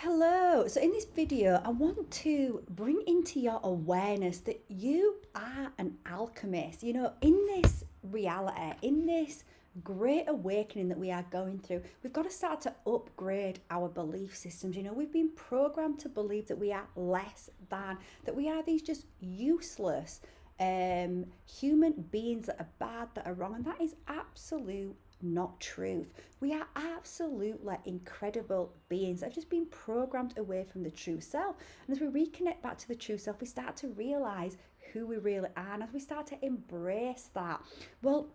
Hello. So in this video, I want to bring into your awareness that you are an alchemist. In this reality, in this great awakening that we are going through, we've got to start to upgrade our belief systems. We've been programmed to believe that we are less than, that we are these just useless human beings that are bad, that are wrong, and that is absolute not truth. We are absolutely incredible beings that have just been programmed away from the true self. And as we reconnect back to the true self, we start to realize who we really are. And as we start to embrace that, well,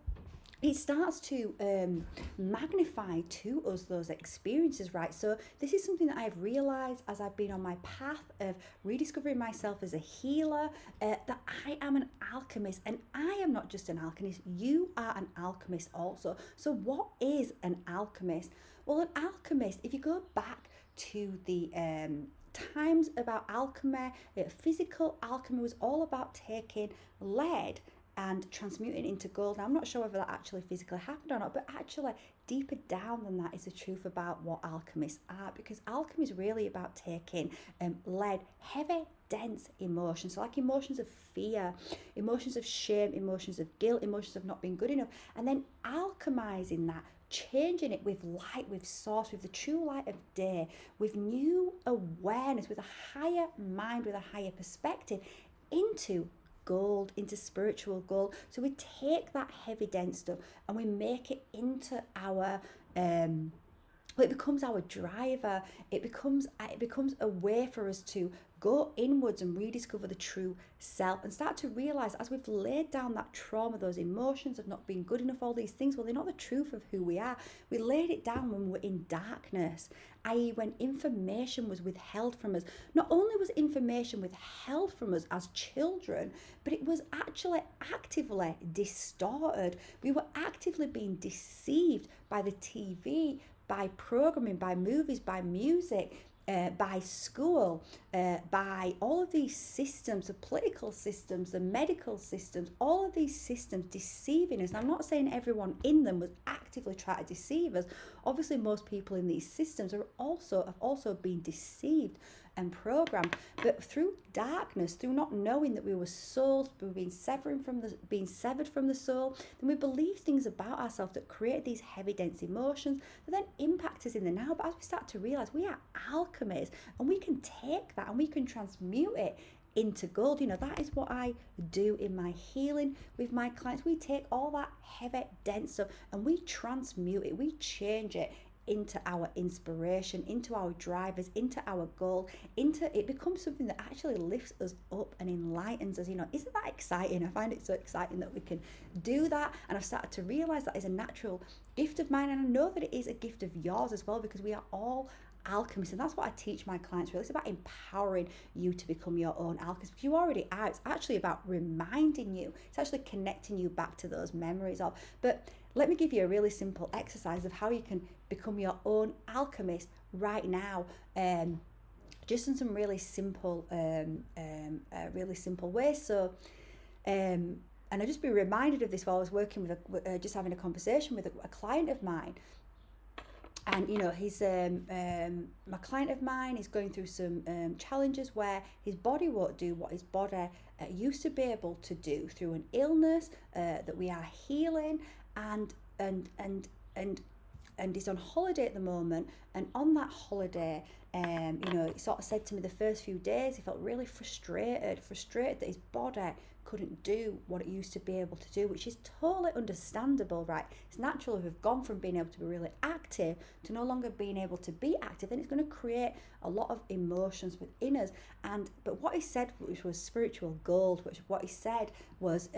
it starts to magnify to us those experiences, right? So this is something that I've realized as I've been on my path of rediscovering myself as a healer, that I am an alchemist, and I am not just an alchemist. You are an alchemist also. So what is an alchemist? Well, an alchemist, if you go back to the times about alchemy, physical alchemy was all about taking lead and transmuting into gold. Now, I'm not sure whether that actually physically happened or not, but actually, deeper down than that is the truth about what alchemists are, because alchemy is really about taking lead, heavy, dense emotions, so like emotions of fear, emotions of shame, emotions of guilt, emotions of not being good enough, and then alchemizing that, changing it with light, with source, with the true light of day, with new awareness, with a higher mind, with a higher perspective, into gold, into spiritual gold. So we take that heavy dense stuff and we make it into our it becomes our driver. It becomes a way for us to go inwards and rediscover the true self, and start to realize, as we've laid down that trauma, those emotions of not being good enough, all these things, well, they're not the truth of who we are. We laid it down when we were in darkness, i.e., when information was withheld from us. Not only was information withheld from us as children, but it was actually actively distorted. We were actively being deceived by the TV, by programming, by movies, by music, by school, by all of these systems, the political systems, the medical systems, all of these systems deceiving us. And I'm not saying everyone in them was actively trying to deceive us. Obviously, most people in these systems have also been deceived and programmed, but through darkness, through not knowing that we were souls, we were being severed from the soul, then we believe things about ourselves that create these heavy, dense emotions that then impact us in the now. But as we start to realize, we are alchemists, and we can take that and we can transmute it into gold. That is what I do in my healing with my clients. We take all that heavy, dense stuff and we transmute it, we change it into our inspiration, into our drivers, into our goal, into it becomes something that actually lifts us up and enlightens us. Isn't that exciting? I find it so exciting that we can do that, and I've started to realize that is a natural gift of mine, and I know that it is a gift of yours as well, because we are all alchemists, and that's what I teach my clients. Really, it's about empowering you to become your own alchemist, because you already are. It's actually about reminding you, it's actually connecting you back to those memories of. But let me give you a really simple exercise of how you can become your own alchemist right now. Just in some really simple ways. So and I just be reminded of this while I was working with just having a conversation with a client of mine. And he's my client of mine is going through some challenges where his body won't do what his body used to be able to do, through an illness that we are healing, and he's on holiday at the moment. And on that holiday, he sort of said to me, the first few days he felt really frustrated that his body couldn't do what it used to be able to do, which is totally understandable, right? It's natural. If we've gone from being able to be really active to no longer being able to be active, then it's going to create a lot of emotions within us. But what he said, which was spiritual gold, what he said was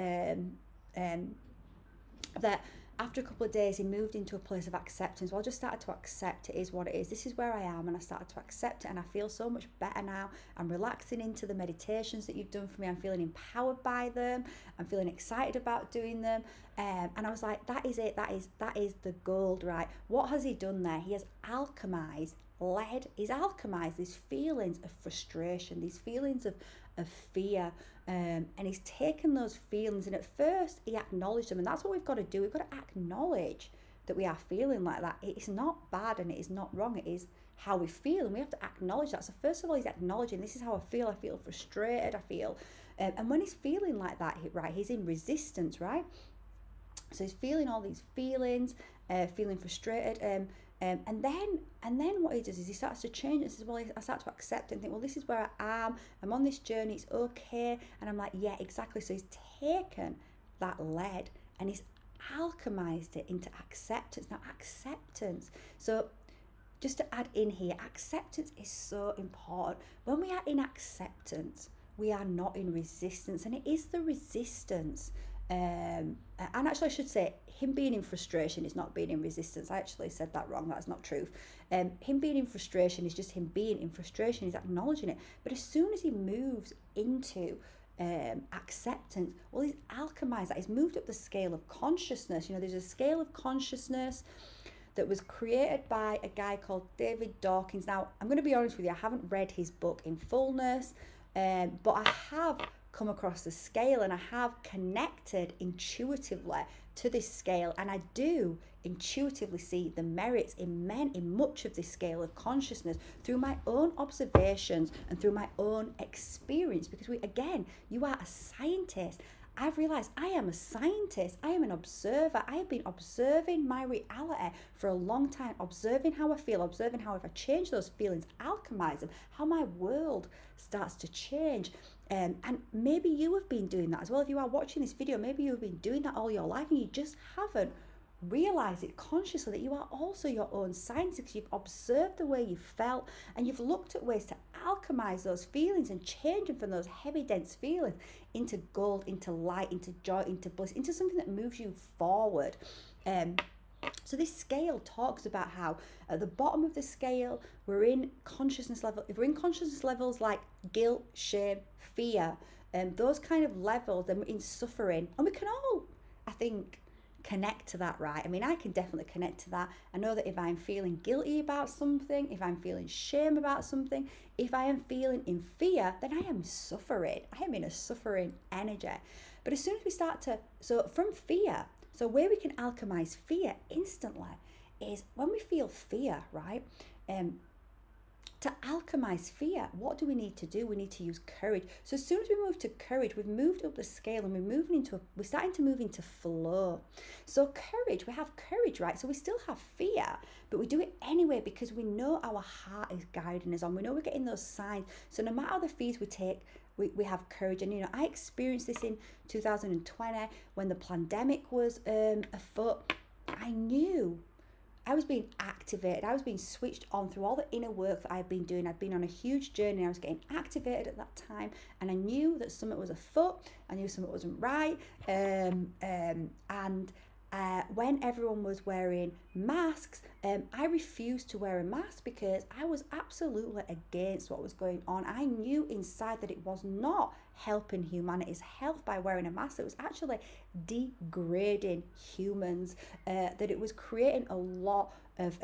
that after a couple of days he moved into a place of acceptance. Well, I just started to accept it is what it is. This is where I am, and I started to accept it, and I feel so much better now. I'm relaxing into the meditations that you've done for me. I'm feeling empowered by them. I'm feeling excited about doing them. And I was like, that is it. That is the gold, right? What has he done there? He has alchemized lead. He's alchemized these feelings of frustration, these feelings of fear, and he's taken those feelings, and at first he acknowledged them, and that's what we've got to do. We've got to acknowledge that we are feeling like that. It is not bad and it is not wrong. It is how we feel, and we have to acknowledge that. So first of all, he's acknowledging, this is how I feel frustrated, I feel, and when he's feeling like that, right, he's in resistance, right? So he's feeling all these feelings, feeling frustrated, and then what he does is he starts to change and says, well, I start to accept it and think, well, this is where I am, I'm on this journey, it's okay. And I'm like, yeah, exactly. So he's taken that lead and he's alchemized it into acceptance. Now, acceptance, so just to add in here, acceptance is so important. When we are in acceptance, we are not in resistance, and it is the resistance. And actually, I should say, him being in frustration is not being in resistance. I actually said that wrong. That's not truth. Him being in frustration is just him being in frustration. He's acknowledging it. But as soon as he moves into acceptance, well, he's alchemized that. He's moved up the scale of consciousness. You know, there's a scale of consciousness that was created by a guy called David Dawkins. Now, I'm going to be honest with you, I haven't read his book in fullness, but I have come across the scale and I have connected intuitively to this scale, and I do intuitively see the merits in much of this scale of consciousness through my own observations and through my own experience, because you are a scientist. I've realized I am a scientist. I am an observer. I have been observing my reality for a long time, observing how I feel, observing how if I change those feelings, alchemize them, how my world starts to change. And maybe you have been doing that as well. If you are watching this video, maybe you've been doing that all your life and you just haven't realize it consciously, that you are also your own scientist, because you've observed the way you felt and you've looked at ways to alchemize those feelings and change them from those heavy, dense feelings into gold, into light, into joy, into bliss, into something that moves you forward. So this scale talks about how at the bottom of the scale, we're in consciousness level. If we're in consciousness levels like guilt, shame, fear, and those kind of levels, then we're in suffering. And we can all, I think, connect to that, right? I mean, I can definitely connect to that. I know that if I'm feeling guilty about something, if I'm feeling shame about something, if I am feeling in fear, then I am suffering. I am in a suffering energy. But as soon as we start to, so from fear, so where we can alchemize fear instantly is when we feel fear, right? To alchemize fear, what do we need to do? We need to use courage. So as soon as we move to courage, we've moved up the scale and we're starting to move into flow. So courage, we have courage, right? So we still have fear, but we do it anyway because we know our heart is guiding us on. We know we're getting those signs. So no matter the fears we take, we have courage. And, you know, I experienced this in 2020 when the pandemic was afoot. I knew I was being activated. I was being switched on through all the inner work that I've been doing. I'd been on a huge journey. I was getting activated at that time, and I knew that something was afoot. I knew something wasn't right. When everyone was wearing masks, I refused to wear a mask because I was absolutely against what was going on. I knew inside that it was not helping humanity's health by wearing a mask. It was actually degrading humans, that it was creating a lot of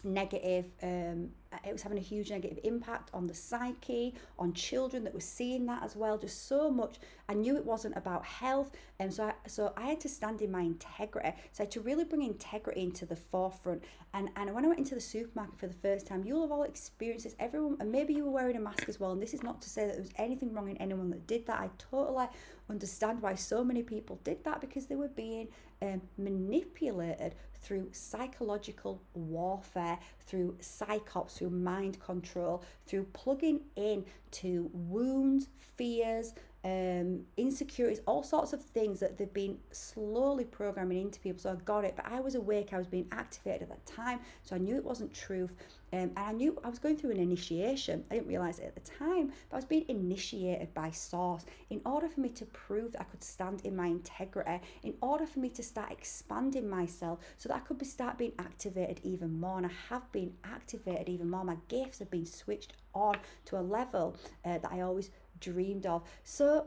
negative, it was having a huge negative impact on the psyche, on children that were seeing that as well, just so much. I knew it wasn't about health, and so I had to stand in my integrity. So I had to really bring integrity into the forefront. And when I went into the supermarket for the first time, you'll have all experienced this, everyone, and maybe you were wearing a mask as well, and this is not to say that there was anything wrong in anyone that did that. I totally understand why so many people did that, because they were being manipulated through psychological warfare, through psychops, through mind control, through plugging in to wounds, fears, insecurities, all sorts of things that they've been slowly programming into people. So I got it, but I was awake, I was being activated at that time, so I knew it wasn't truth. And I knew I was going through an initiation. I didn't realize it at the time, but I was being initiated by Source in order for me to prove that I could stand in my integrity, in order for me to start expanding myself so that I could start being activated even more. And I have been activated even more. My gifts have been switched on to a level that I always dreamed of. So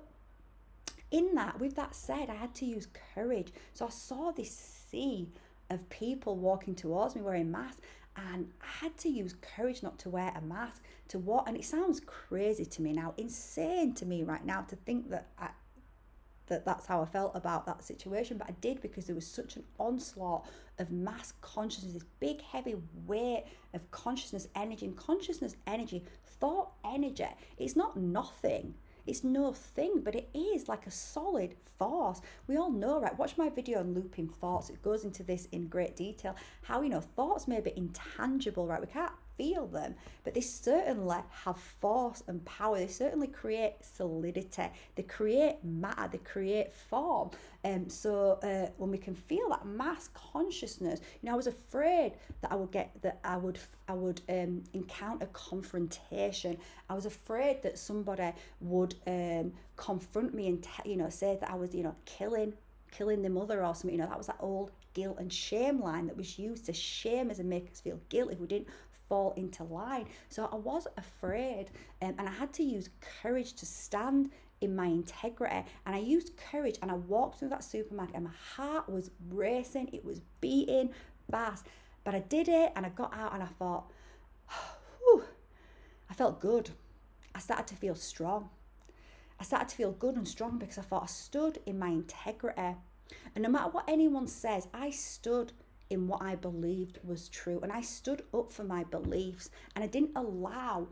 with that said, I had to use courage. So I saw this sea of people walking towards me wearing masks, and I had to use courage not to wear a mask, to what, and it sounds crazy to me now, insane to me right now, to think that that that's how I felt about that situation, but I did because there was such an onslaught of mass consciousness, this big heavy weight of consciousness energy. And consciousness energy, thought energy, it's not nothing. It's no thing, but it is like a solid force. We all know, right? Watch my video on looping thoughts. It goes into this in great detail. How, thoughts may be intangible, right? We can't feel them, but they certainly have force and power. They certainly create solidity. They create matter. They create form. So when we can feel that mass consciousness, I was afraid that I would encounter confrontation. I was afraid that somebody would confront me and say that I was killing the mother or something. That was that old guilt and shame line that was used to shame us and make us feel guilt if we didn't fall into line. So I was afraid, and I had to use courage to stand in my integrity. And I used courage, and I walked through that supermarket, and my heart was racing, it was beating fast, but I did it, and I got out, and I thought, whew, I felt good. I started to feel strong. I started to feel good and strong because I thought I stood in my integrity. And no matter what anyone says, I stood in what I believed was true, and I stood up for my beliefs, and I didn't allow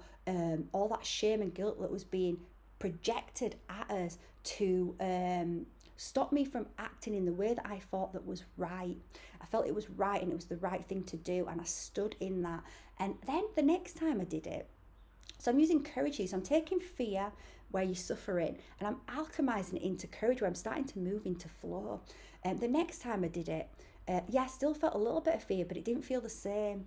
all that shame and guilt that was being projected at us to stop me from acting in the way that I thought that was right. I felt it was right, and it was the right thing to do, and I stood in that. And then the next time I did it, so I'm using courage here. So I'm taking fear where you're suffering, and I'm alchemizing it into courage where I'm starting to move into flow. And the next time I did it, I still felt a little bit of fear, but it didn't feel the same.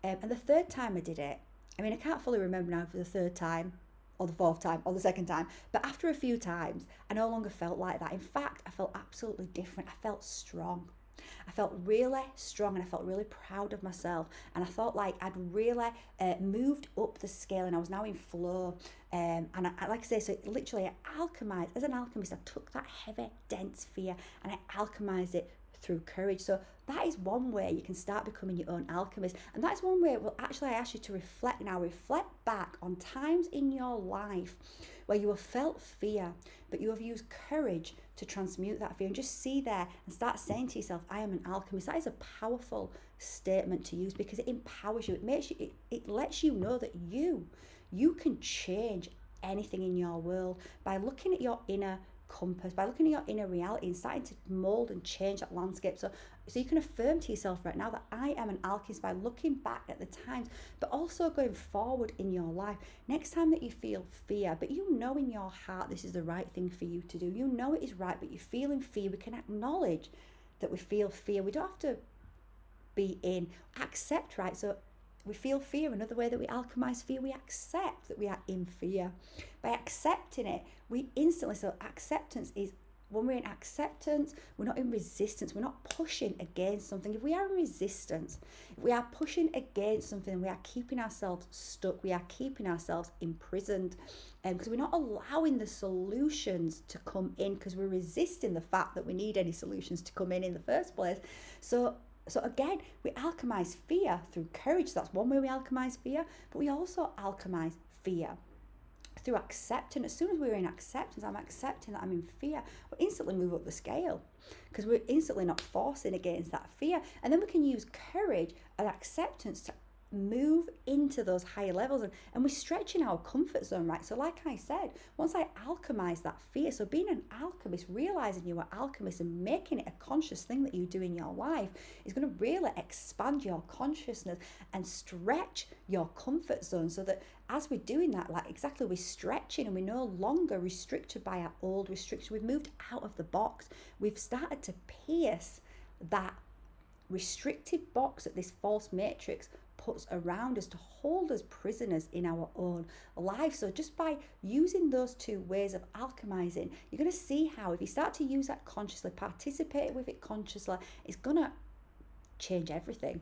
And the third time I did it, I can't fully remember now for the third time or the fourth time or the second time, but after a few times, I no longer felt like that. In fact, I felt absolutely different. I felt strong. I felt really strong, and I felt really proud of myself, and I felt like I'd really moved up the scale, and I was now in flow. And I like I say, so literally I alchemized. As an alchemist, I took that heavy, dense fear and I alchemized it through courage. So that is one way you can start becoming your own alchemist. And that's one way, well, actually I ask you to reflect now. Reflect back on times in your life where you have felt fear, but you have used courage to transmute that fear, and just see there and start saying to yourself, I am an alchemist. That is a powerful statement to use because it empowers you. It makes you, it lets you know that you can change anything in your world by looking at your inner compass, by looking at your inner reality and starting to mold and change that landscape. So you can affirm to yourself right now that I am an alchemist by looking back at the times, but also going forward in your life. Next time that you feel fear, but you know in your heart this is the right thing for you to do, you know it is right, but you're feeling fear, we can acknowledge that we feel fear. We don't have to be in, accept, right? So we feel fear. Another way that we alchemize fear, we accept that we are in fear. By accepting it, we instantly, so acceptance is, when we're in acceptance, we're not in resistance, we're not pushing against something. If we are in resistance, if we are pushing against something, we are keeping ourselves stuck, we are keeping ourselves imprisoned, because we're not allowing the solutions to come in, because we're resisting the fact that we need any solutions to come in the first place. So again, we alchemize fear through courage. That's one way we alchemize fear, but we also alchemize fear through acceptance. As soon as we're in acceptance, I'm accepting that I'm in fear, we instantly move up the scale because we're instantly not forcing against that fear. And then we can use courage and acceptance to move into those higher levels, and we're stretching our comfort zone, right? So like I said, once I alchemize that fear, so being an alchemist, realizing you are alchemist and making it a conscious thing that you do in your life is going to really expand your consciousness and stretch your comfort zone, so that as we're doing that, like exactly, we're stretching and we're no longer restricted by our old restrictions. We've moved out of the box. We've started to pierce that restrictive box that this false matrix puts around us to hold us prisoners in our own life. So just by using those two ways of alchemizing, you're going to see how if you start to use that consciously, participate with it consciously, it's going to change everything.